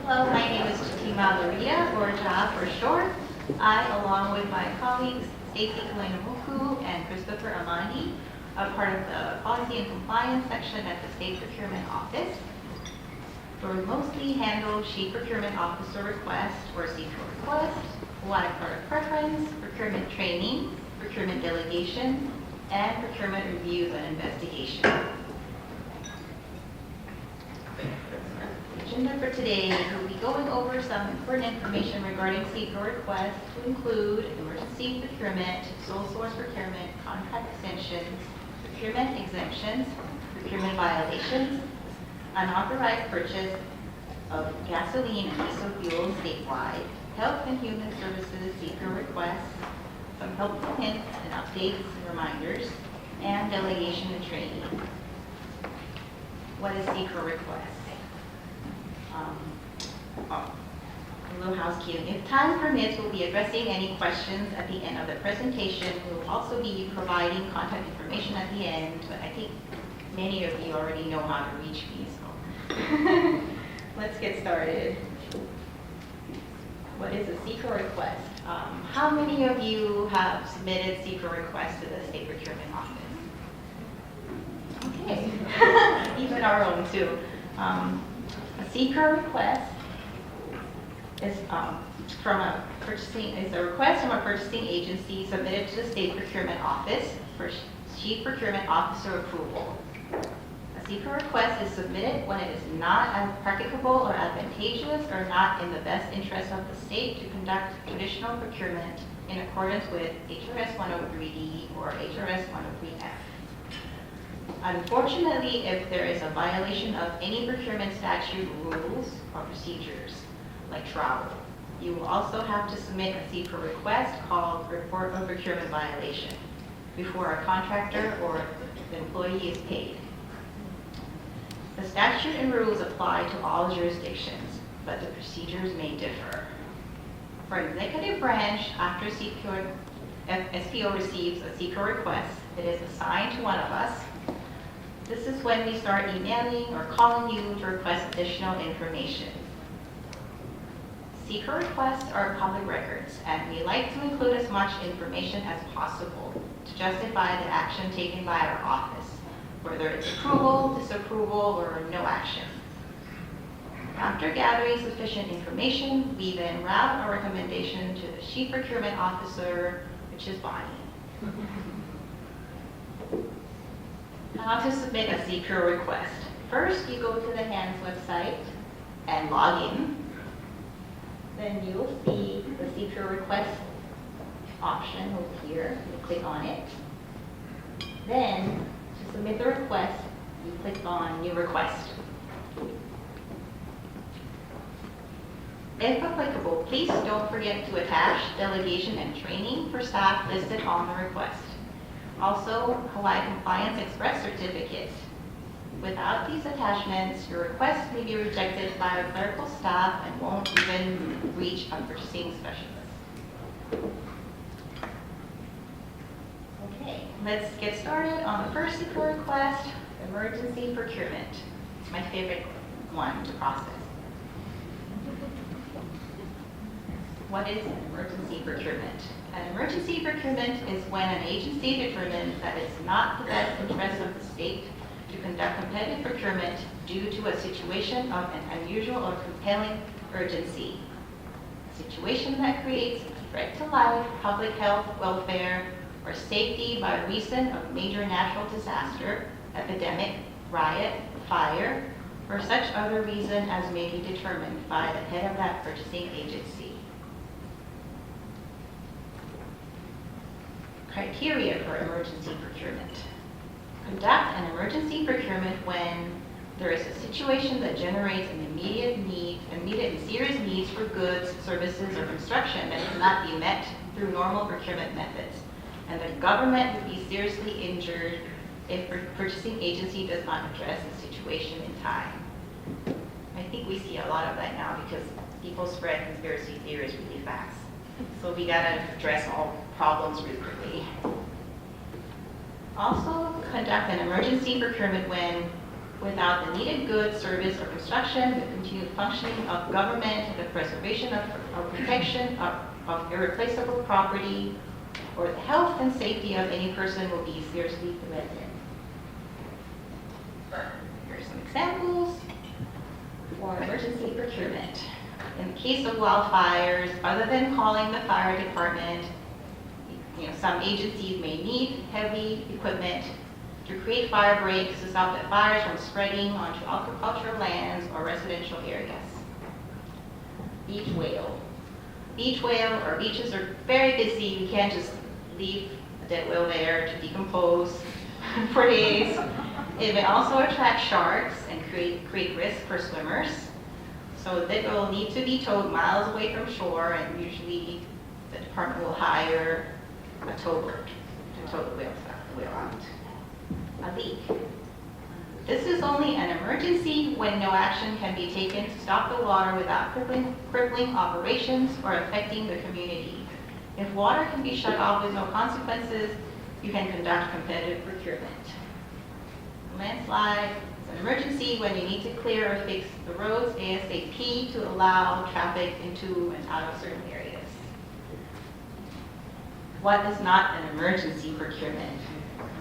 Hello, my name is Chatima Laria, or Ja for short. I, along with my colleagues Stacy Kalenamoku and Christopher Amandi, are part of the Policy and Compliance section at the State Procurement Office. We mostly handle Chief Procurement Officer requests or CPO requests, wide product preference, procurement training, procurement delegation, and procurement reviews and investigation. The agenda for today, we'll be going over some important information regarding CPO requests to include emergency procurement, sole source procurement, contract extensions, procurement exemptions, procurement violations, unauthorized purchase of gasoline and diesel fuel statewide, health and human services CPO requests, some helpful hints and updates and reminders, and delegation and training. What is CPO request? A little housekeeping. If time permits, we'll be addressing any questions at the end of the presentation. We'll also be providing contact information at the end, but I think many of you already know how to reach me, so let's get started. What is a CPO request? How many of you have submitted CPO requests to the State Procurement Office? Okay, even our own too. A CPO request is a request from a purchasing agency submitted to the State Procurement Office for Chief Procurement Officer approval. A CPO request is submitted when it is not as practicable or advantageous or not in the best interest of the state to conduct traditional procurement in accordance with HRS 103D or HRS 103F. Unfortunately, if there is a violation of any procurement statute, rules, or procedures, like travel, you will also have to submit a CPO request called Report of Procurement Violation before a contractor or the employee is paid. The statute and rules apply to all jurisdictions, but the procedures may differ. For executive branch, after SPO receives a CPO request, it is assigned to one of us. This is when we start emailing or calling you to request additional information. CPO requests are public records, and we like to include as much information as possible to justify the action taken by our office, whether it's approval, disapproval, or no action. After gathering sufficient information, we then route our recommendation to the Chief Procurement Officer, which is Bonnie. How to submit a CPO request. First, you go to the HANDS website and log in. Then you'll see the CPO request option over here. You click on it. Then, to submit the request, you click on New Request. If applicable, please don't forget to attach delegation and training for staff listed on the request. Also, Hawai'i Compliance Express certificates. Without these attachments, your request may be rejected by our clerical staff and won't even reach a purchasing specialist. Okay, let's get started on the first CPO request, emergency procurement. It's my favorite one to process. What is an emergency procurement? An emergency procurement is when an agency determines that it's not the best interest of the state to conduct competitive procurement due to a situation of an unusual or compelling urgency. A situation that creates a threat to life, public health, welfare, or safety by reason of major natural disaster, epidemic, riot, fire, or such other reason as may be determined by the head of that purchasing agency. Criteria for emergency procurement. Conduct an emergency procurement when there is a situation that generates an immediate and serious needs for goods, services, or construction that cannot be met through normal procurement methods, and the government would be seriously injured if the purchasing agency does not address the situation in time. I think we see a lot of that now because people spread conspiracy theories really fast. So we gotta address all problems really quickly. Also, conduct an emergency procurement when without the needed goods, service, or construction, the continued functioning of government, the preservation of protection of irreplaceable property, or the health and safety of any person will be seriously threatened. Here are some examples for emergency procurement. In the case of wildfires, other than calling the fire department, some agencies may need heavy equipment to create fire breaks to stop the fires from spreading onto agricultural lands or residential areas. Beach whale. Beach whale or beaches are very busy. You can't just leave a dead whale there to decompose for days. It may also attract sharks and create risk for swimmers. So they will need to be towed miles away from shore, and usually the department will hire a towboat to tow the whale out. A leak. This is only an emergency when no action can be taken to stop the water without crippling operations or affecting the community. If water can be shut off with no consequences, you can conduct competitive procurement. Landslide is an emergency when you need to clear or fix the roads ASAP to allow traffic into and out of certain areas. What is not an emergency procurement?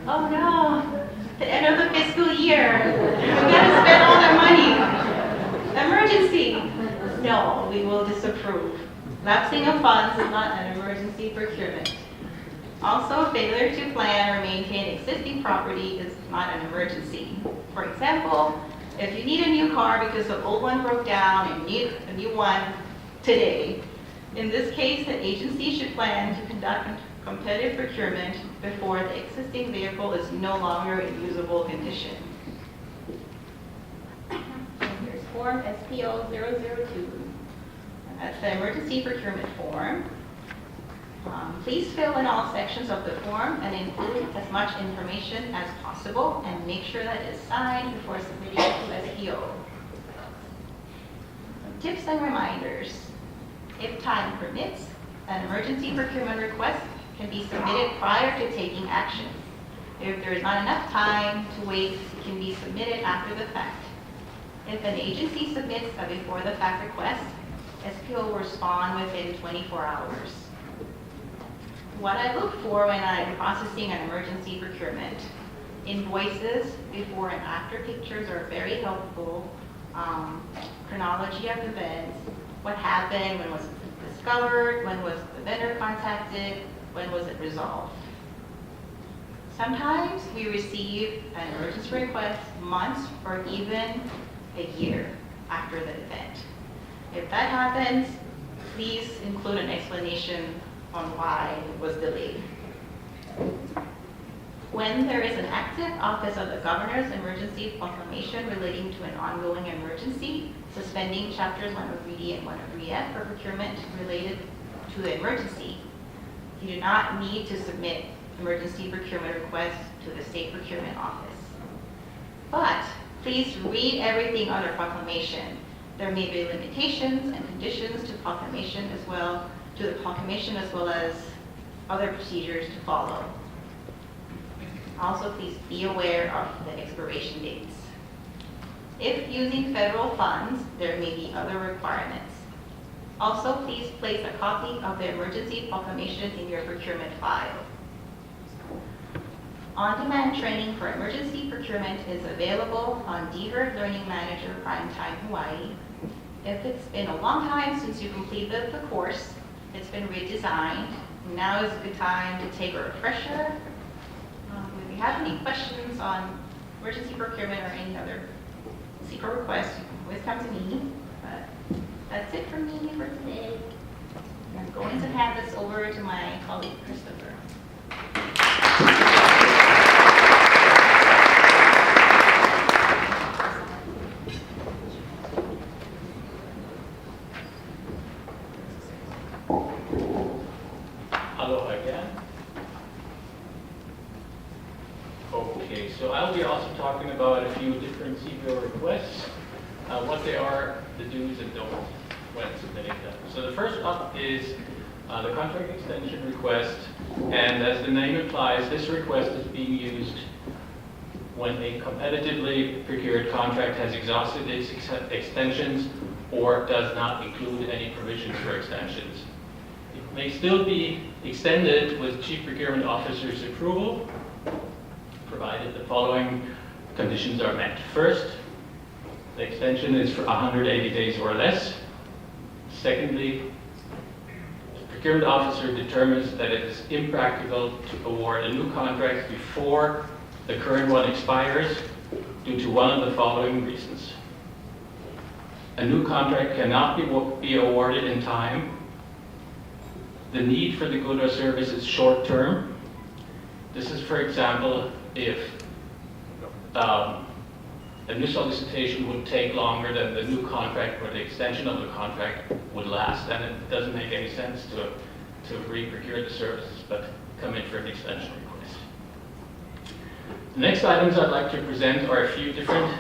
Oh no, the end of the fiscal year. We gotta spend all our money. Emergency. No, we will disapprove. Lapsing of funds is not an emergency procurement. Also, failure to plan or maintain existing property is not an emergency. For example, if you need a new car because the old one broke down and you need a new one today, in this case, the agency should plan to conduct competitive procurement before the existing vehicle is no longer in usable condition. And here's Form SPO 002. That's the emergency procurement form. Please fill in all sections of the form and include as much information as possible and make sure that it is signed before submitting to SPO. Some tips and reminders. If time permits, an emergency procurement request can be submitted prior to taking action. If there is not enough time to wait, it can be submitted after the fact. If an agency submits a before the fact request, SPO will respond within 24 hours. What I look for when I'm processing an emergency procurement: invoices, before and after pictures are very helpful, chronology of events, what happened, when was it discovered, when was the vendor contacted, when was it resolved. Sometimes we receive an emergency request months or even a year after the event. If that happens, please include an explanation on why it was delayed. When there is an active Office of the Governor's emergency proclamation relating to an ongoing emergency, suspending chapters 103D and 103F for procurement related to the emergency, you do not need to submit emergency procurement requests to the State Procurement Office. But please read everything on the proclamation. There may be limitations and conditions to the proclamation as well as other procedures to follow. Also, please be aware of the expiration dates. If using federal funds, there may be other requirements. Also, please place a copy of the emergency proclamation in your procurement file. On-demand training for emergency procurement is available on DVER Learning Manager Primetime Hawaii. If it's been a long time since you completed the course, it's been redesigned. Now is a good time to take a refresher. If you have any questions on emergency procurement or any other secret requests, you can always come to me. But that's it from me for today. I'm going to hand this over to my colleague, Christopher. Aloha again. Okay, so I'll be also talking about a few different CPO requests, what they are, the do's and don'ts when submitting them. So the first up is the contract extension request, and as the name implies, this request is being used when a competitively procured contract has exhausted its extensions or does not include any provisions for extensions. It may still be extended with Chief Procurement Officer's approval, provided the following conditions are met. First, the extension is for 180 days or less. Secondly, the procurement officer determines that it is impractical to award a new contract before the current one expires due to one of the following reasons. A new contract cannot be awarded in time. The need for the good or service is short-term. This is, for example, if a new solicitation would take longer than the new contract or the extension of the contract would last, then it doesn't make any sense to re-procure the services but come in for an extension request. The next items I'd like to present are a few different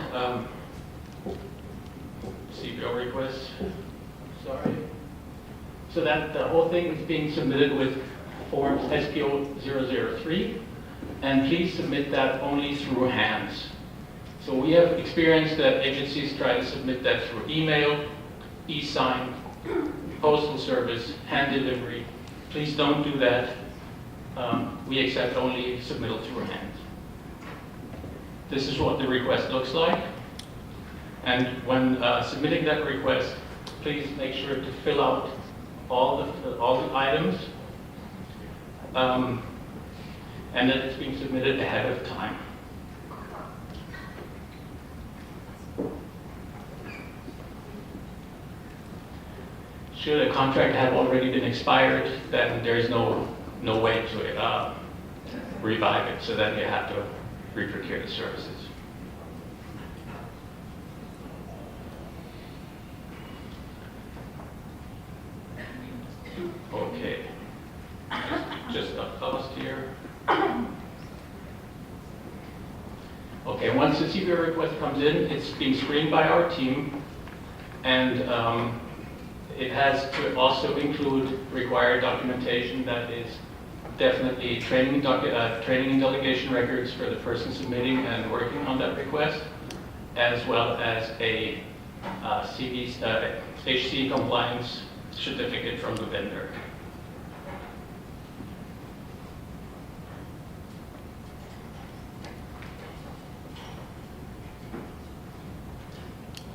CPO requests. Sorry. So that the whole thing is being submitted with forms SPO 003, and please submit that only through hands. So we have experienced that agencies try to submit that through email, e-sign, postal service, hand delivery. Please don't do that. We accept only submittal through hand. This is what the request looks like. And when submitting that request, please make sure to fill out all the items and that it's being submitted ahead of time. Should a contract have already been expired, then there's no way to revive it, so then you have to re-procure the services. Okay, just got paused here. Okay, once the CPO request comes in, it's being screened by our team, and it has to also include required documentation that is definitely training and delegation records for the person submitting and working on that request, as well as a HC compliance certificate from the vendor.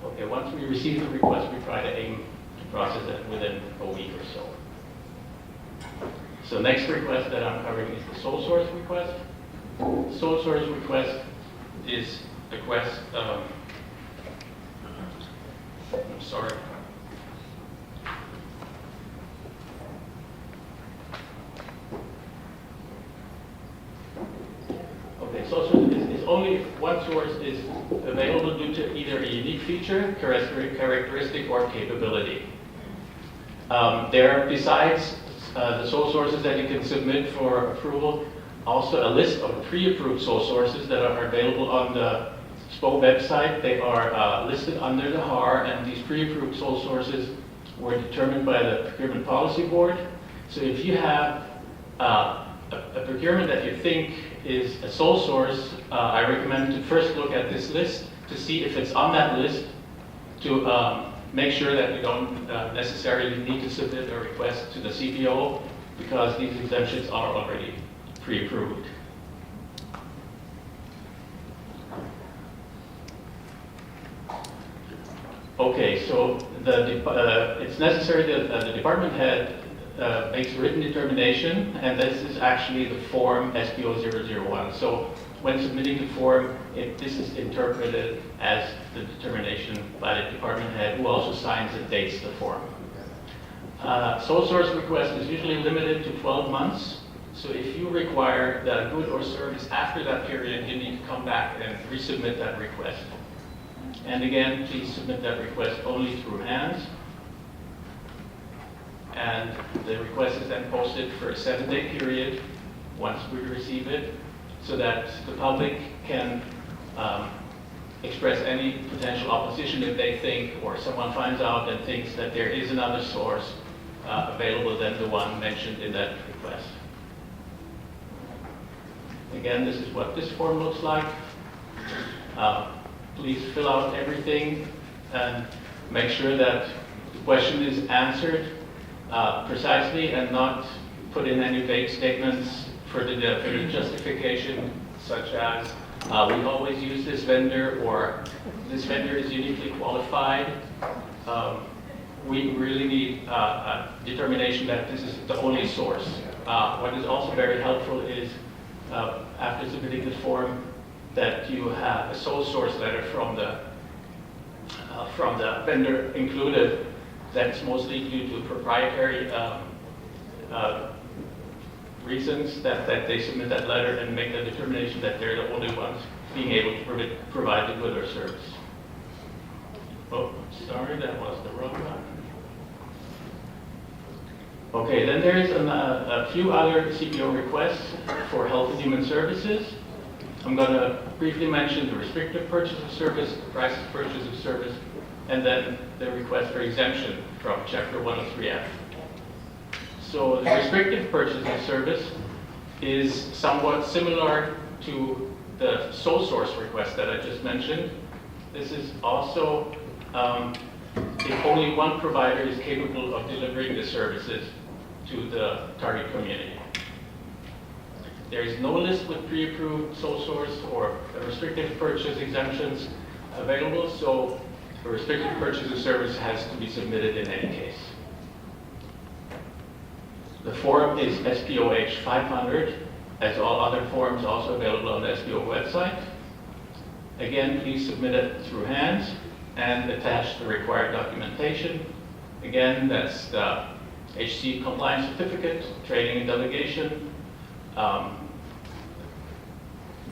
Okay, once we receive the request, we try to aim to process it within a week or so. So next request that I'm covering is the sole source request. Sole source request is a request, I'm sorry. Okay, sole source is only if one source is available due to either a unique feature, characteristic, or capability. There are, besides the sole sources that you can submit for approval, also a list of pre-approved sole sources that are available on the SPO website. They are listed under the HAR, and these pre-approved sole sources were determined by the Procurement Policy Board. So if you have a procurement that you think is a sole source, I recommend to first look at this list to see if it's on that list, to make sure that you don't necessarily need to submit a request to the CPO, because these exemptions are already pre-approved. Okay, so it's necessary that the department head makes a written determination, and this is actually the form SPO 001. So when submitting the form, this is interpreted as the determination by the department head, who also signs and dates the form. Sole source request is usually limited to 12 months. So if you require that good or service after that period, you need to come back and resubmit that request. And again, please submit that request only through hands. And the request is then posted for a 7-day period once we receive it, so that the public can express any potential opposition if they think, or someone finds out and thinks that there is another source available than the one mentioned in that request. Again, this is what this form looks like. Please fill out everything and make sure that the question is answered precisely and not put in any vague statements for the justification, such as we always use this vendor, or this vendor is uniquely qualified. We really need a determination that this is the only source. What is also very helpful is after submitting the form that you have a sole source letter from the vendor included. That's mostly due to proprietary reasons that they submit that letter and make the determination that they're the only ones being able to provide the good or service. Oh, sorry, that was the wrong one. Okay, then there is a few other CPO requests for Health and Human Services. I'm going to briefly mention the restrictive purchase of service, the crisis purchase of service, and then the request for exemption from Chapter 103F. So the restrictive purchase of service is somewhat similar to the sole source request that I just mentioned. This is also if only one provider is capable of delivering the services to the target community. There is no list with pre-approved sole source or restrictive purchase exemptions available, so a restricted purchase of service has to be submitted in any case. The form is SPOH 500, as all other forms also available on the SPO website. Again, please submit it through hands and attach the required documentation. Again, that's the HC compliance certificate, training and delegation.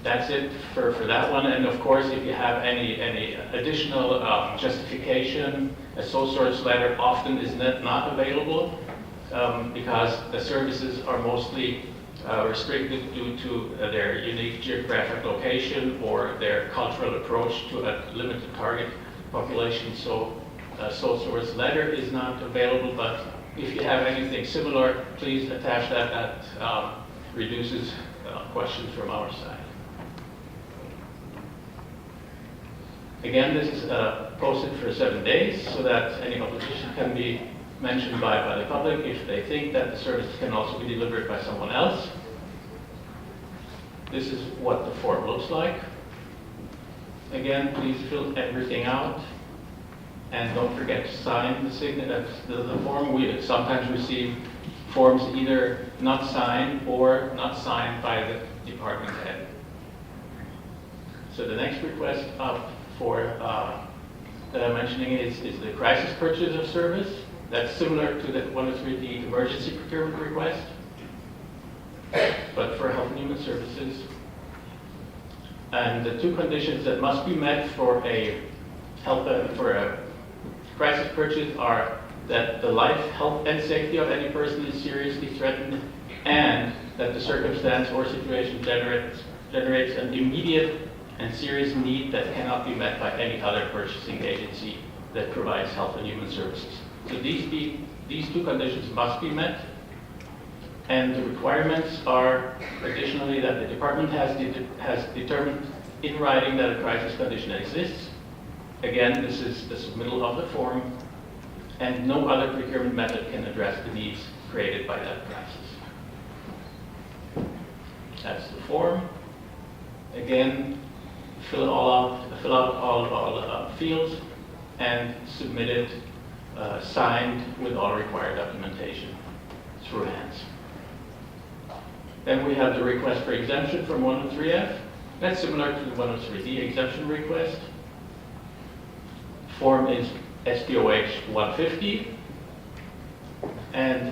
That's it for that one. And of course, if you have any additional justification, a sole source letter often is not available because the services are mostly restricted due to their unique geographic location or their cultural approach to a limited target population. So a sole source letter is not available, but if you have anything similar, please attach that. That reduces questions from our side. Again, this is posted for 7 days so that any opposition can be mentioned by the public if they think that the service can also be delivered by someone else. This is what the form looks like. Again, please fill everything out and don't forget to sign the form. We sometimes receive forms either not signed or not signed by the department head. So the next request up that I'm mentioning is the crisis purchase of service. That's similar to the 103D emergency procurement request, but for Health and Human Services. And the two conditions that must be met for a crisis purchase are that the life, health, and safety of any person is seriously threatened, and that the circumstance or situation generates an immediate and serious need that cannot be met by any other purchasing agency that provides Health and Human Services. So these two conditions must be met, and the requirements are additionally that the department has determined in writing that a crisis condition exists. Again, this is the submittal of the form, and no other procurement method can address the needs created by that crisis. That's the form. Again, fill out all the fields and submit it signed with all required documentation through hands. Then we have the request for exemption from 103F. That's similar to the 103D exemption request. Form is SPOH 150, and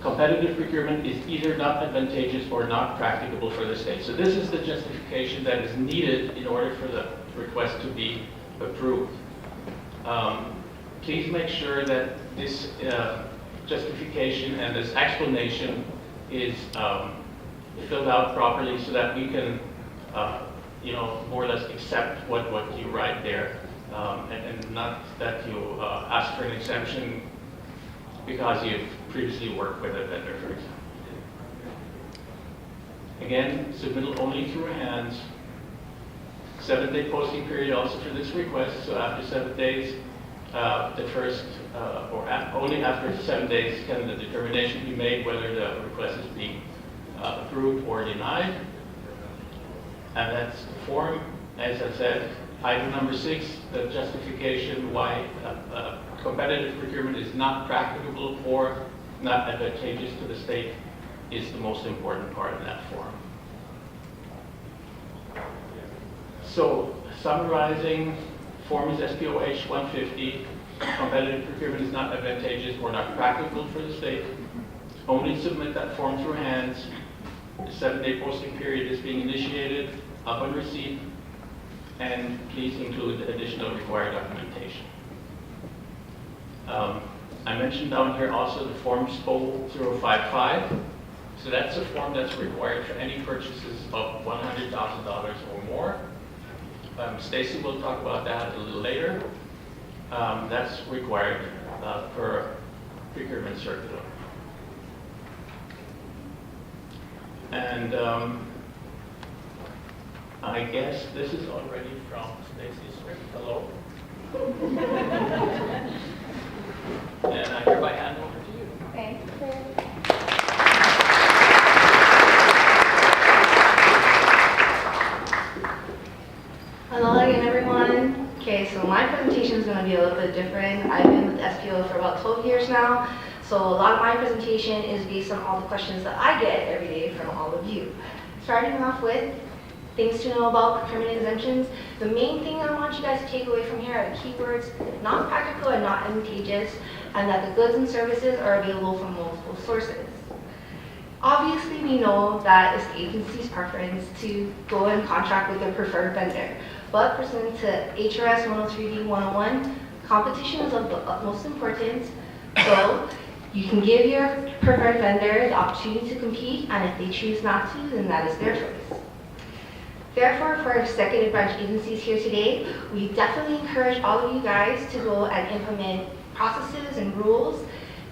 competitive procurement is either not advantageous or not practicable for the state. So this is the justification that is needed in order for the request to be approved. Please make sure that this justification and this explanation is filled out properly so that we can, more or less accept what you write there, and not that you ask for an exemption because you've previously worked with a vendor, for example. Again, submittal only through hands. 7-day posting period also for this request, so after 7 days, only after 7 days can the determination be made whether the request is being approved or denied. And that's the form, as I said. Item number 6, the justification why competitive procurement is not practicable or not advantageous to the state is the most important part of that form. So, summarizing, form is SPOH 150. Competitive procurement is not advantageous or not practical for the state. Only submit that form through hands. The 7-day posting period is being initiated upon receipt, and please include the additional required documentation. I mentioned down here also the form SPO 055. So that's a form that's required for any purchases of $100,000 or more. Stacy will talk about that a little later. That's required per procurement circular. And I guess this is already from Stacy's script. Hello. And I hereby hand over to you. Thanks. Hello again, everyone. Okay, so my presentation is going to be a little bit different. I've been with SPO for about 12 years now, so a lot of my presentation is based on all the questions that I get every day from all of you. Starting off with things to know about procurement exemptions. The main thing I want you guys to take away from here are the keywords not practical and not advantageous, and that the goods and services are available from multiple sources. Obviously, we know that it's the agency's preference to go and contract with their preferred vendor, but pursuant to HRS 103D 101, competition is of the utmost importance, so you can give your preferred vendor the opportunity to compete, and if they choose not to, then that is their choice. Therefore, for our executive branch agencies here today, we definitely encourage all of you guys to go and implement processes and rules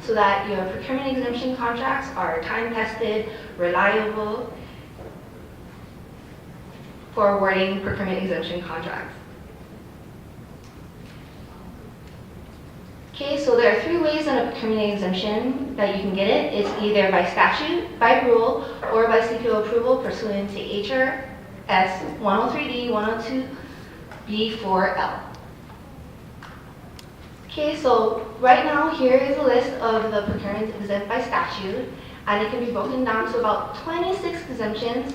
so that your procurement exemption contracts are time-tested, reliable for awarding procurement exemption contracts. Okay, so there are 3 ways in a procurement exemption that you can get it. It's either by statute, by rule, or by CPO approval pursuant to HRS 103D 102B4L. Okay, so right now here is a list of the procurements exempt by statute, and it can be broken down to about 26 exemptions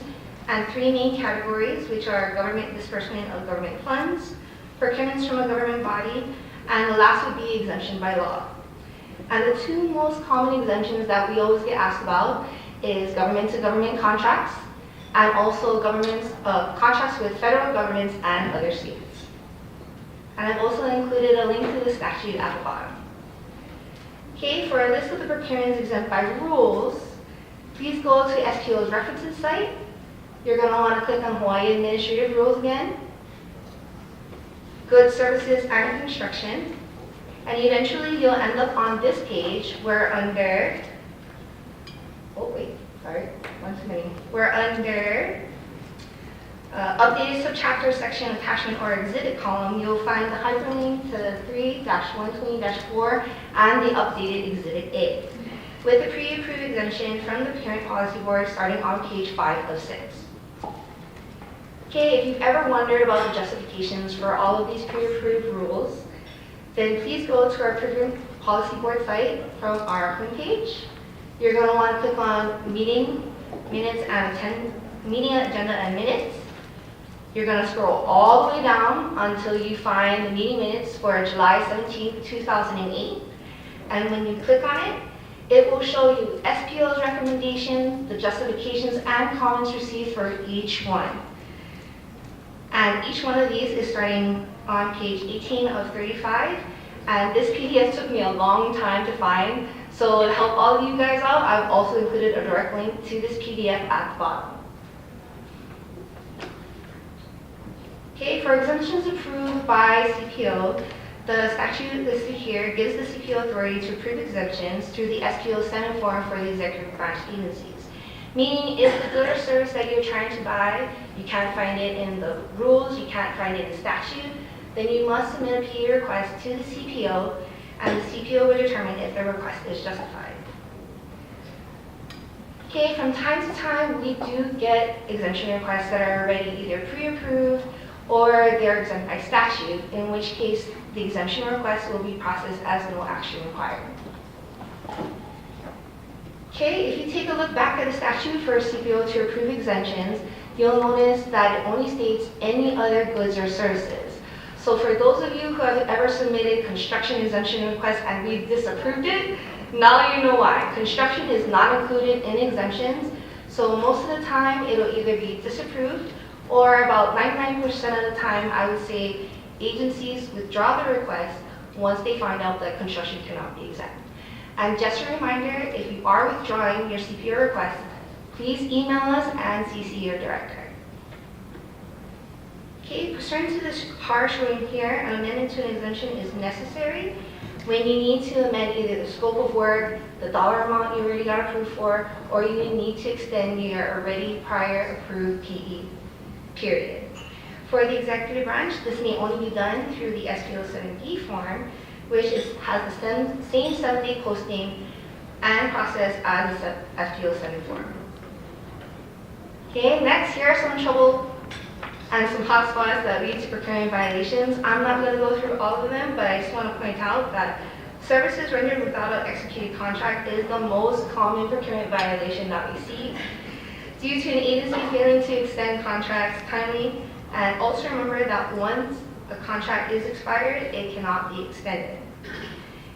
and 3 main categories, which are government disbursement of government funds, procurements from a government body, and the last would be exemption by law. And the 2 most common exemptions that we always get asked about is government-to-government contracts, and also contracts with federal governments and other states. And I've also included a link to the statute at the bottom. Okay, for a list of the procurements exempt by rules, please go to SPO's references site. You're going to want to click on Hawai'i Administrative Rules again, Goods, Services, and Construction, and eventually you'll end up on this page where under, we're under updated subchapter section attachment or exhibit column. You'll find the hyperlink to 3-120-4 and the updated exhibit A with the pre-approved exemption from the Procurement Policy Board starting on page 5 of 6. Okay, if you've ever wondered about the justifications for all of these pre-approved rules, then please go to our Procurement Policy Board site from our homepage. You're going to want to click on meeting agenda and minutes. You're going to scroll all the way down until you find the meeting minutes for July 17, 2008. And when you click on it, it will show you SPO's recommendations, the justifications, and comments received for each one. And each one of these is starting on page 18 of 35. And this PDF took me a long time to find. So to help all of you guys out, I've also included a direct link to this PDF at the bottom. Okay, for exemptions approved by CPO, the statute listed here gives the CPO authority to approve exemptions through the SPO Senate form for the executive branch agencies. Meaning if the good or service that you're trying to buy, you can't find it in the rules, you can't find it in statute, then you must submit a PE request to the CPO, and the CPO will determine if the request is justified. Okay, from time to time, we do get exemption requests that are already either pre-approved or they're exempt by statute, in which case the exemption request will be processed as no action required. Okay, if you take a look back at the statute for a CPO to approve exemptions, you'll notice that it only states any other goods or services. So for those of you who have ever submitted construction exemption requests and we've disapproved it, now you know why. Construction is not included in exemptions, so most of the time it'll either be disapproved or about 99% of the time I would say agencies withdraw the request once they find out that construction cannot be exempt. And just a reminder, if you are withdrawing your CPO request, please email us and CC your director. Okay, pursuant to this part showing here, an amendment to an exemption is necessary when you need to amend either the scope of work, the dollar amount you already got approved for, or you need to extend your already prior approved PE period. For the executive branch, this may only be done through the SPO 7D form, which has the same 7-day posting and process as the SPO 7 form. Okay, next here are some trouble and some hotspots that lead to procurement violations. I'm not going to go through all of them, but I just want to point out that services rendered without an executed contract is the most common procurement violation that we see, due to an agency failing to extend contracts timely. And also remember that once a contract is expired, it cannot be extended.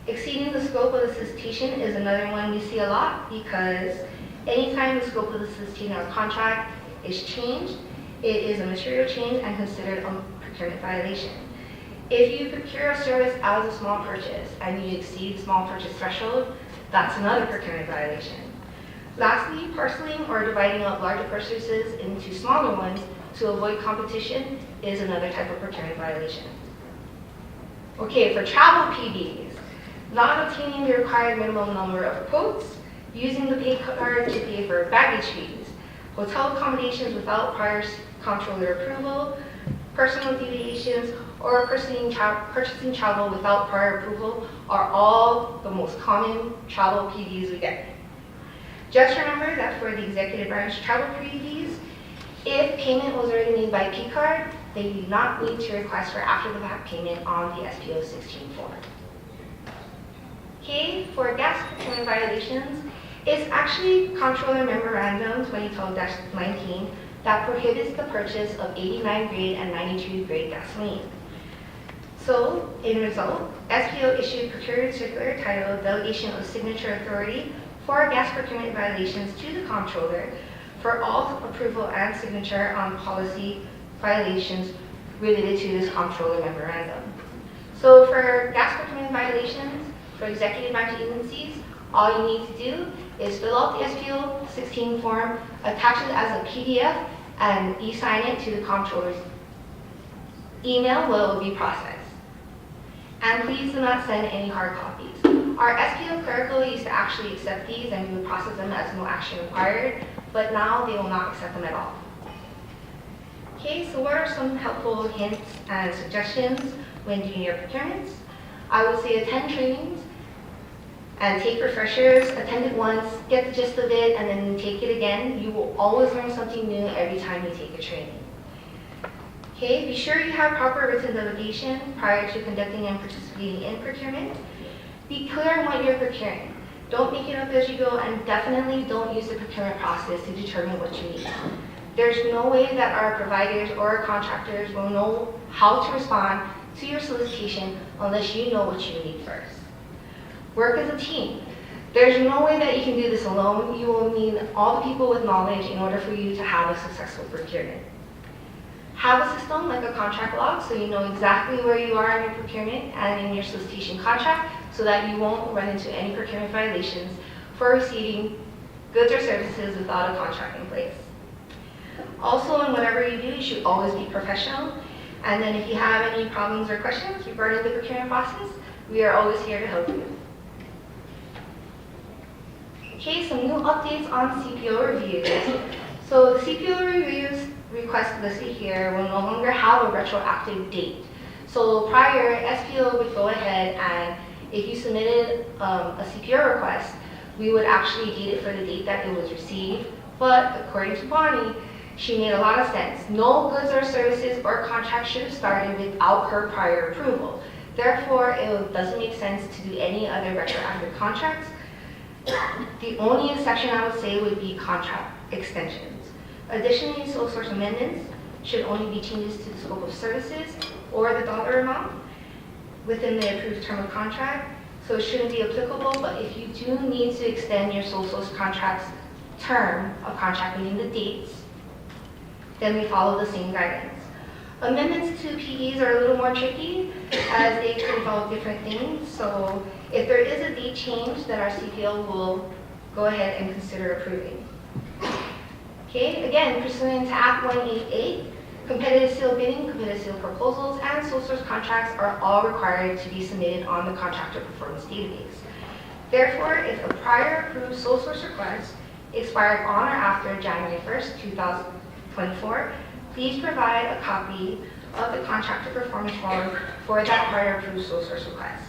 Exceeding the scope of the solicitation is another one we see a lot, because anytime the scope of the solicitation or contract is changed, it is a material change and considered a procurement violation. If you procure a service as a small purchase and you exceed small purchase threshold, that's another procurement violation. Lastly, parceling or dividing up larger purchases into smaller ones to avoid competition is another type of procurement violation. Okay, for travel PDs, not obtaining the required minimum number of quotes, using the pay card to pay for baggage fees, hotel accommodations without prior comptroller approval, personal deviations, or purchasing travel without prior approval are all the most common travel PDs we get. Just remember that for the executive branch travel PDs, if payment was already made by P card, they do not need to request for after-the-fact payment on the SPO 16 form. Okay, for gas procurement violations, it's actually Comptroller Memorandum 2012-19 that prohibits the purchase of 89 grade and 92 grade gasoline. So, in result, SPO issued procurement circular titled Delegation of Signature Authority for gas procurement violations to the Comptroller for all approval and signature on policy violations related to this Comptroller Memorandum. So for gas procurement violations, for executive branch agencies, all you need to do is fill out the SPO 16 form, attach it as a PDF, and e-sign it to the Comptroller's email where it will be processed. And please do not send any hard copies. Our SPO clerical used to actually accept these and we would process them as no action required, but now they will not accept them at all. Okay, so what are some helpful hints and suggestions when doing your procurements? I would say attend trainings and take refreshers, attend it once, get the gist of it, and then take it again. You will always learn something new every time you take a training. Okay, be sure you have proper written delegation prior to conducting and participating in procurement. Be clear on what you're procuring. Don't make it up as you go, and definitely don't use the procurement process to determine what you need. There's no way that our providers or our contractors will know how to respond to your solicitation unless you know what you need first. Work as a team. There's no way that you can do this alone. You will need all the people with knowledge in order for you to have a successful procurement. Have a system like a contract log so you know exactly where you are in your procurement and in your solicitation contract so that you won't run into any procurement violations for receiving goods or services without a contract in place. Also, in whatever you do, you should always be professional. And then if you have any problems or questions regarding the procurement process, we are always here to help you. Okay, some new updates on CPO reviews. So the CPO reviews request listed here will no longer have a retroactive date. So prior, SPO would go ahead and if you submitted a CPO request, we would actually date it for the date that it was received. But according to Bonnie, she made a lot of sense. No goods or services or contracts should have started without her prior approval. Therefore, it doesn't make sense to do any other retroactive contracts. The only exception I would say would be contract extensions. Additionally, sole source amendments should only be changes to the scope of services or the dollar amount within the approved term of contract. So it shouldn't be applicable, but if you do need to extend your sole source contract's term of contract, meaning the dates, then we follow the same guidance. Amendments to PEs are a little more tricky as they could involve different things. So if there is a date change, then our CPO will go ahead and consider approving. Okay, again, pursuant to Act 188, competitive seal bidding, competitive seal proposals, and sole source contracts are all required to be submitted on the contractor performance database. Therefore, if a prior approved sole source request expired on or after January 1st, 2024, please provide a copy of the contractor performance form for that prior approved sole source request.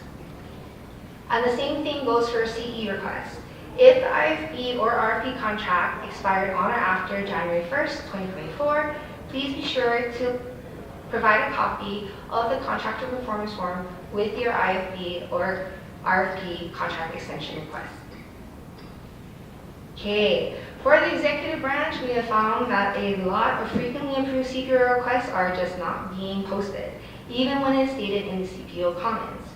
And the same thing goes for a CE request. If the IFB or RFP contract expired on or after January 1st, 2024, please be sure to provide a copy of the contractor performance form with your IFB or RFP contract extension request. Okay, for the executive branch, we have found that a lot of frequently approved CPO requests are just not being posted, even when it's stated in the CPO comments.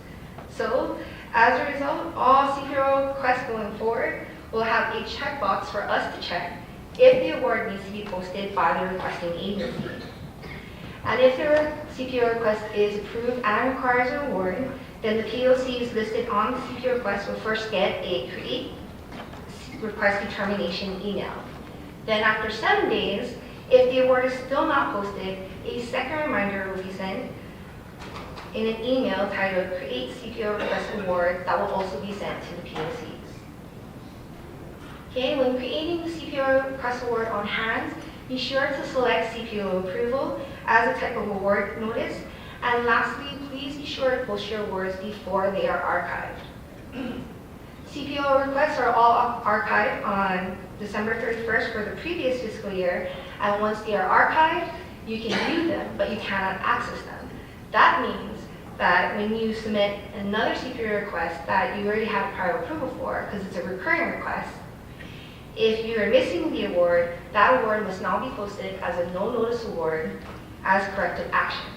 So, as a result, all CPO requests going forward will have a checkbox for us to check if the award needs to be posted by the requesting agency. And if the CPO request is approved and requires an award, then the POCs listed on the CPO request will first get a create request determination email. Then after 7 days, if the award is still not posted, a second reminder will be sent in an email titled Create CPO Request Award that will also be sent to the POCs. Okay, when creating the CPO request award on hand, be sure to select CPO approval as a type of award notice. And lastly, please be sure to post your awards before they are archived. CPO requests are all archived on December 31st for the previous fiscal year, and once they are archived, you can view them, but you cannot access them. That means that when you submit another CPO request that you already have prior approval for, because it's a recurring request, if you are missing the award, that award must now be posted as a no notice award as corrective action.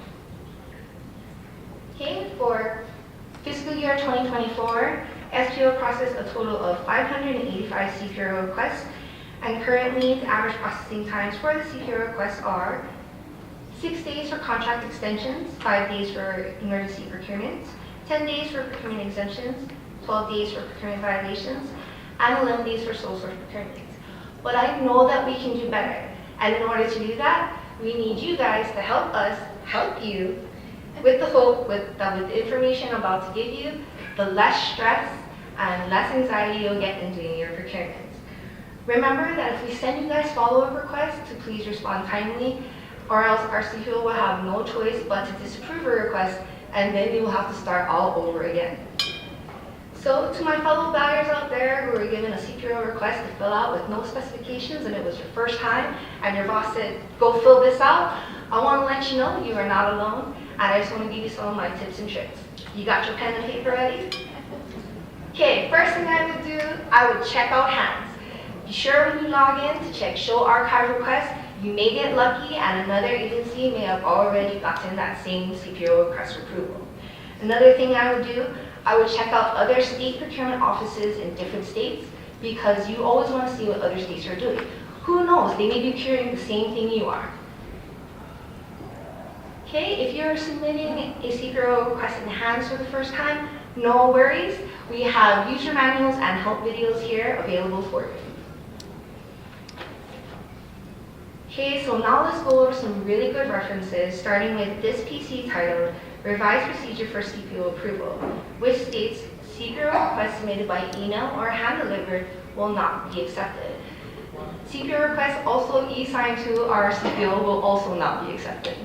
Okay, for fiscal year 2024, SPO processed a total of 585 CPO requests, and currently the average processing times for the CPO requests are 6 days for contract extensions, 5 days for emergency procurements, 10 days for procurement exemptions, 12 days for procurement violations, and 11 days for sole source procurements. But I know that we can do better, and in order to do that, we need you guys to help us help you with the hope that with the information I'm about to give you, the less stress and less anxiety you'll get in doing your procurements. Remember that if we send you guys follow-up requests, to please respond timely, or else our CPO will have no choice but to disapprove a request, and then you will have to start all over again. So to my fellow baggers out there who were given a CPO request to fill out with no specifications and it was your first time, and your boss said, go fill this out, I want to let you know you are not alone, and I just want to give you some of my tips and tricks. You got your pen and paper ready? Okay, first thing I would do, I would check out hands. Be sure when you log in to check show archive request. You may get lucky and another agency may have already gotten that same CPO request for approval. Another thing I would do, I would check out other state procurement offices in different states, because you always want to see what other states are doing. Who knows, they may be procuring the same thing you are. Okay, if you're submitting a CPO request in hands for the first time, no worries. We have user manuals and help videos here available for you. Okay, so now let's go over some really good references, starting with this PC titled Revised Procedure for CPO Approval, which states CPO requests submitted by email or hand-delivered will not be accepted. CPO requests also e-signed to our CPO will also not be accepted.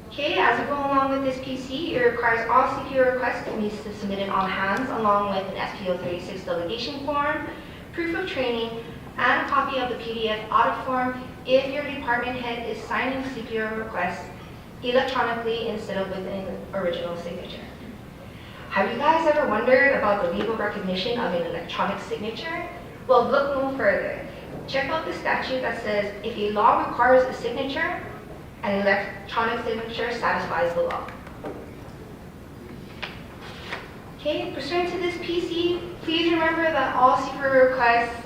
Okay, as we go along with this PC, it requires all CPO requests to be submitted on hands along with an SPO 36 delegation form, proof of training, and a copy of the PDF audit form if your department head is signing CPO requests electronically instead of with an original signature. Have you guys ever wondered about the legal recognition of an electronic signature? Well, look no further. Check out the statute that says if a law requires a signature, an electronic signature satisfies the law. Okay, pursuant to this PC, please remember that all CPO requests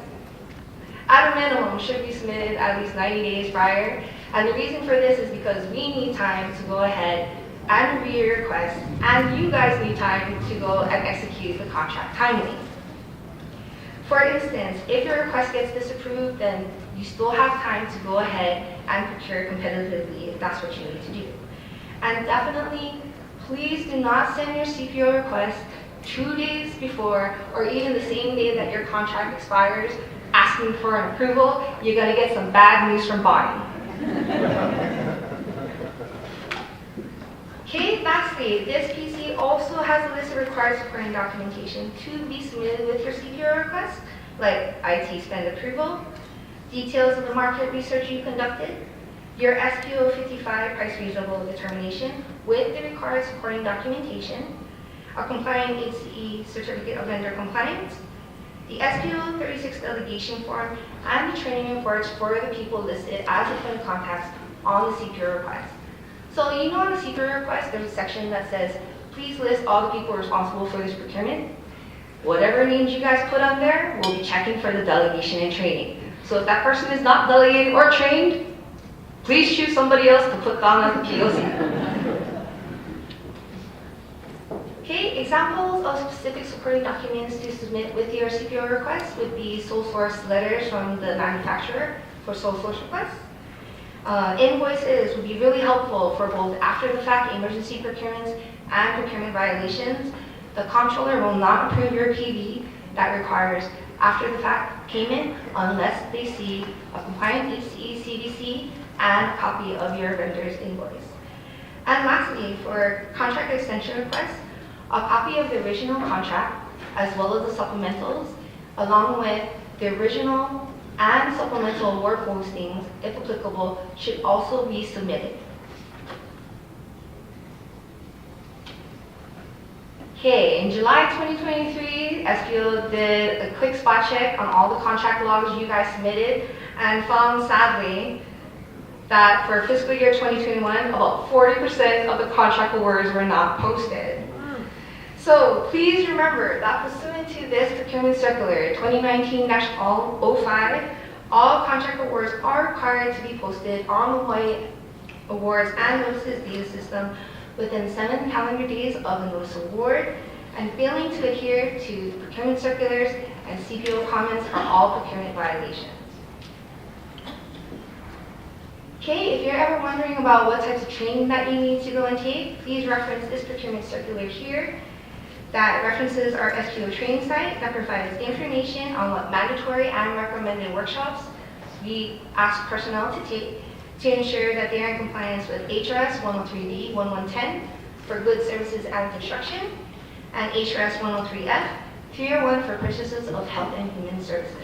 at a minimum should be submitted at least 90 days prior. And the reason for this is because we need time to go ahead and review your request, and you guys need time to go and execute the contract timely. For instance, if your request gets disapproved, then you still have time to go ahead and procure competitively if that's what you need to do. And definitely, please do not send your CPO request 2 days before or even the same day that your contract expires asking for an approval. You're going to get some bad news from Bonnie. Okay, lastly, this PC also has a list of required supporting documentation to be submitted with your CPO request, like IT spend approval, details of the market research you conducted, your SPO 55 price reasonable determination with the required supporting documentation, a compliant HCE certificate of vendor compliance, the SPO 36 delegation form, and the training reports for the people listed as the point of contacts on the CPO request. So you know on the CPO request, there's a section that says, please list all the people responsible for this procurement. Whatever names you guys put on there, we'll be checking for the delegation and training. So if that person is not delegated or trained, please choose somebody else to put down as the POC. Okay, examples of specific supporting documents to submit with your CPO request would be sole source letters from the manufacturer for sole source requests. Invoices would be really helpful for both after-the-fact emergency procurements and procurement violations. The comptroller will not approve your PV that requires after-the-fact payment unless they see a compliant HCE CVC and a copy of your vendor's invoice. And lastly, for contract extension requests, a copy of the original contract as well as the supplementals, along with the original and supplemental award postings, if applicable, should also be submitted. Okay, in July 2023, SPO did a quick spot check on all the contract logs you guys submitted and found, sadly, that for fiscal year 2021, about 40% of the contract awards were not posted. So please remember that pursuant to this procurement circular 2019-05, all contract awards are required to be posted on the Hawai'i Awards and Notices data system within 7 calendar days of the notice award, and failing to adhere to procurement circulars and CPO comments are all procurement violations. Okay, if you're ever wondering about what types of training that you need to go and take, please reference this procurement circular here. That references our SPO training site that provides information on what mandatory and recommended workshops we ask personnel to take to ensure that they are in compliance with HRS 103D 1110 for goods, services, and construction, and HRS 103F 301 for purchases of health and human services.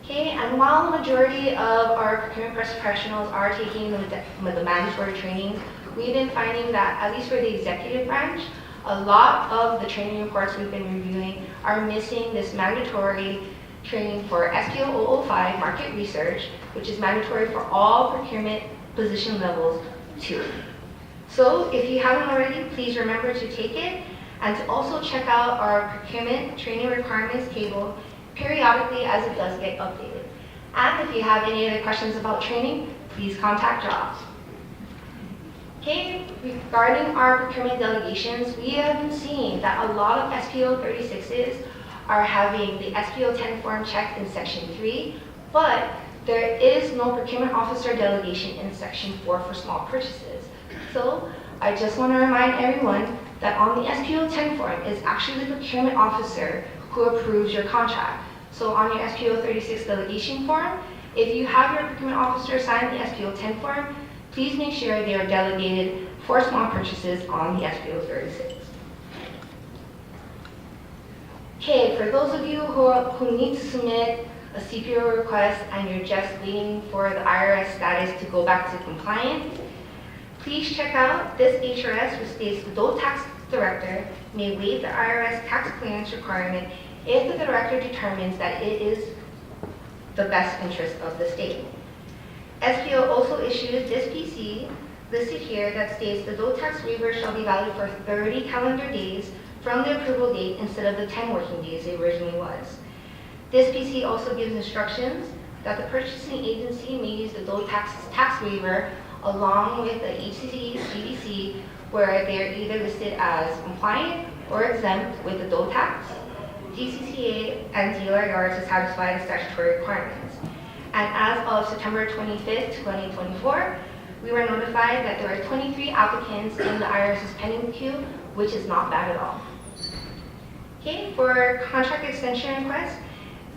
Okay, and while the majority of our procurement professionals are taking the mandatory training, we've been finding that, at least for the executive branch, a lot of the training reports we've been reviewing are missing this mandatory training for SPO 005 market research, which is mandatory for all procurement position levels too. So if you haven't already, please remember to take it and to also check out our procurement training requirements table periodically as it does get updated. And if you have any other questions about training, please contact Jobs. Okay, regarding our procurement delegations, we have been seeing that a lot of SPO 36s are having the SPO 10 form checked in section 3, but there is no procurement officer delegation in section 4 for small purchases. So I just want to remind everyone that on the SPO 10 form is actually the procurement officer who approves your contract. So on your SPO 36 delegation form, if you have your procurement officer sign the SPO 10 form, please make sure they are delegated for small purchases on the SPO 36. Okay, for those of you who need to submit a CPO request and you're just waiting for the IRS status to go back to compliance, please check out this HRS, which states the DOE tax director may waive the IRS tax clearance requirement if the director determines that it is the best interest of the state. SPO also issues this PC listed here that states the DOE tax waiver shall be valid for 30 calendar days from the approval date instead of the 10 working days it originally was. This PC also gives instructions that the purchasing agency may use the DOE tax waiver along with the HCC, GDC, where they're either listed as compliant or exempt with the DOE tax, GCCA, and DLRR to satisfy the statutory requirements. And as of September 25th, 2024, we were notified that there were 23 applicants in the IRS's pending queue, which is not bad at all. Okay, for contract extension requests,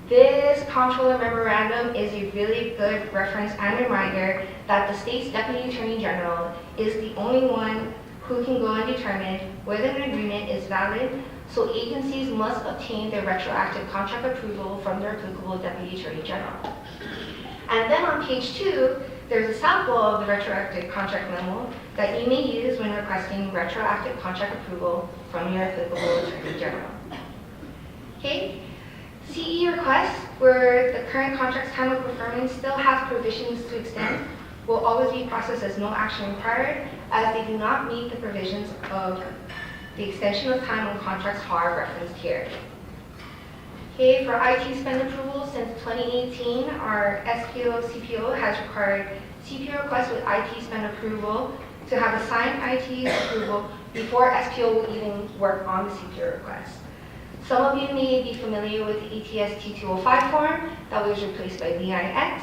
this comptroller memorandum is a really good reference and reminder that the state's Deputy Attorney General is the only one who can go and determine whether an agreement is valid, so agencies must obtain their retroactive contract approval from their applicable Deputy Attorney General. And then on page 2, there's a sample of the retroactive contract memo that you may use when requesting retroactive contract approval from your applicable Attorney General. Okay? CE requests where the current contract's time of performance still has provisions to extend will always be processed as no action required, as they do not meet the provisions of the extension of time on contracts HAR referenced here. Okay, for IT spend approval since 2018, our SPO CPO has required CPO requests with IT spend approval to have a signed IT approval before SPO will even work on the CPO request. Some of you may be familiar with the ATS T205 form that was replaced by VIX,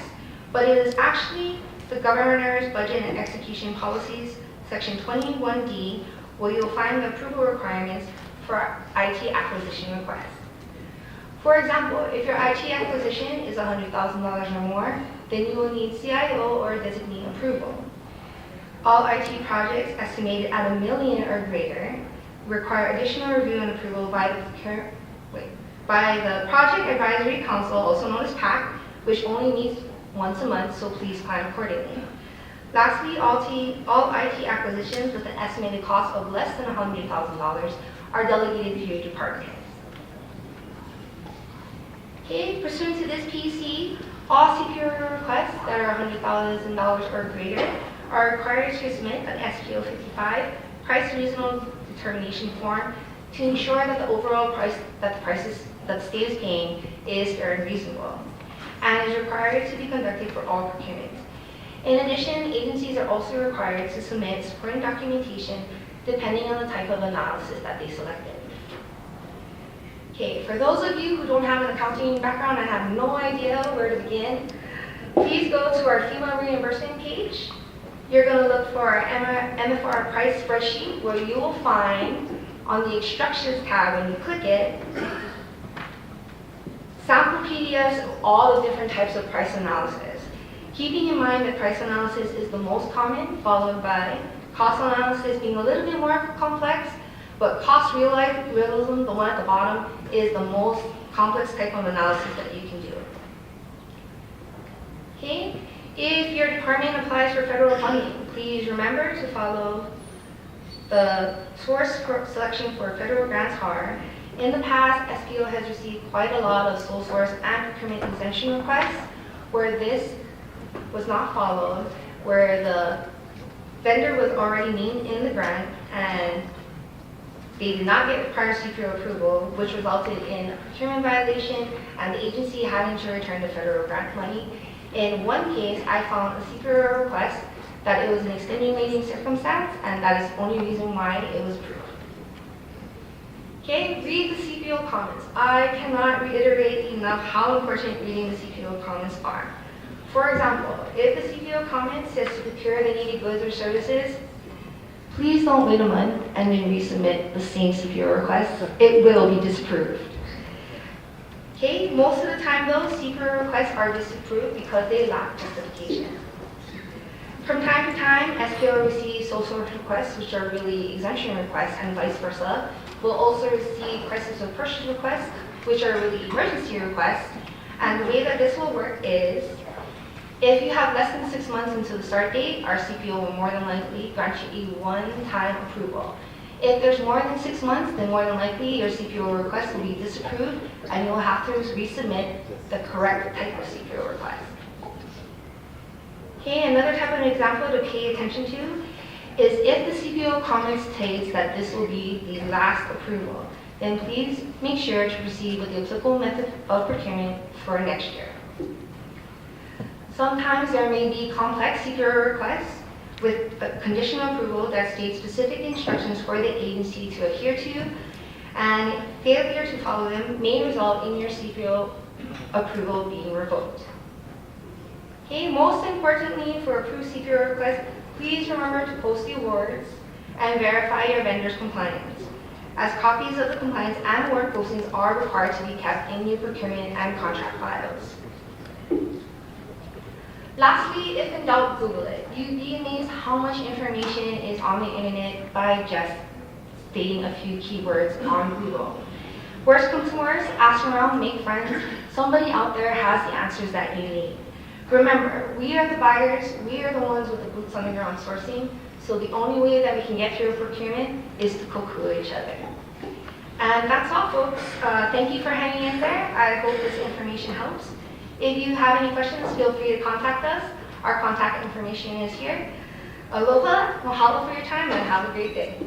but it is actually the Governor's Budget and Execution Policies, Section 21D, where you'll find the approval requirements for IT acquisition requests. For example, if your IT acquisition is $100,000 or more, then you will need CIO or designee approval. All IT projects estimated at $1 million or greater require additional review and approval by the Project Advisory Council, also known as PAC, which only meets once a month, so please plan accordingly. Lastly, all IT acquisitions with an estimated cost of less than $100,000 are delegated to your department heads. Okay, pursuant to this PC, all CPO requests that are $100,000 or greater are required to submit an SPO 55 price reasonable determination form to ensure that the overall price that the state is paying is fair and reasonable, and is required to be conducted for all procurements. In addition, agencies are also required to submit supporting documentation depending on the type of analysis that they selected. Okay, for those of you who don't have an accounting background and have no idea where to begin, please go to our FEMA reimbursement page. You're going to look for our MFR price spreadsheet, where you will find on the instructions tab, when you click it, sample PDFs of all the different types of price analysis. Keeping in mind that price analysis is the most common, followed by cost analysis being a little bit more complex, but cost realism, the one at the bottom, is the most complex type of analysis that you can do. Okay, if your department applies for federal funding, please remember to follow the source selection for federal grants HAR. In the past, SPO has received quite a lot of sole source and procurement exemption requests where this was not followed, where the vendor was already named in the grant and they did not get prior CPO approval, which resulted in a procurement violation and the agency having to return the federal grant money. In one case, I found a CPO request that it was an extenuating circumstance, and that is the only reason why it was approved. Okay, read the CPO comments. I cannot reiterate enough how important reading the CPO comments are. For example, if the CPO comment says to procure the needed goods or services, please don't wait a month and then resubmit the same CPO request. It will be disapproved. Okay, most of the time though, CPO requests are disapproved because they lack justification. From time to time, SPO receives sole source requests, which are really exemption requests, and vice versa. We'll also receive crisis of purchase requests, which are really emergency requests. And the way that this will work is, if you have less than 6 months until the start date, our CPO will more than likely grant you a one-time approval. If there's more than 6 months, then more than likely your CPO request will be disapproved, and you'll have to resubmit the correct type of CPO request. Okay, another type of example to pay attention to is if the CPO comment states that this will be the last approval, then please make sure to proceed with the applicable method of procurement for next year. Sometimes there may be complex CPO requests with a conditional approval that states specific instructions for the agency to adhere to, and failure to follow them may result in your CPO approval being revoked. Okay, most importantly for approved CPO requests, please remember to post the awards and verify your vendor's compliance, as copies of the compliance and award postings are required to be kept in your procurement and contract files. Lastly, if in doubt, Google it. You'd be amazed how much information is on the internet by just stating a few keywords on Google. Worst comes to worst, ask around, make friends. Somebody out there has the answers that you need. Remember, we are the buyers, we are the ones with the boots on the ground sourcing, so the only way that we can get through procurement is to co-create each other. And that's all, folks. Thank you for hanging in there. I hope this information helps. If you have any questions, feel free to contact us. Our contact information is here. Aloha, mahalo for your time, and have a great day.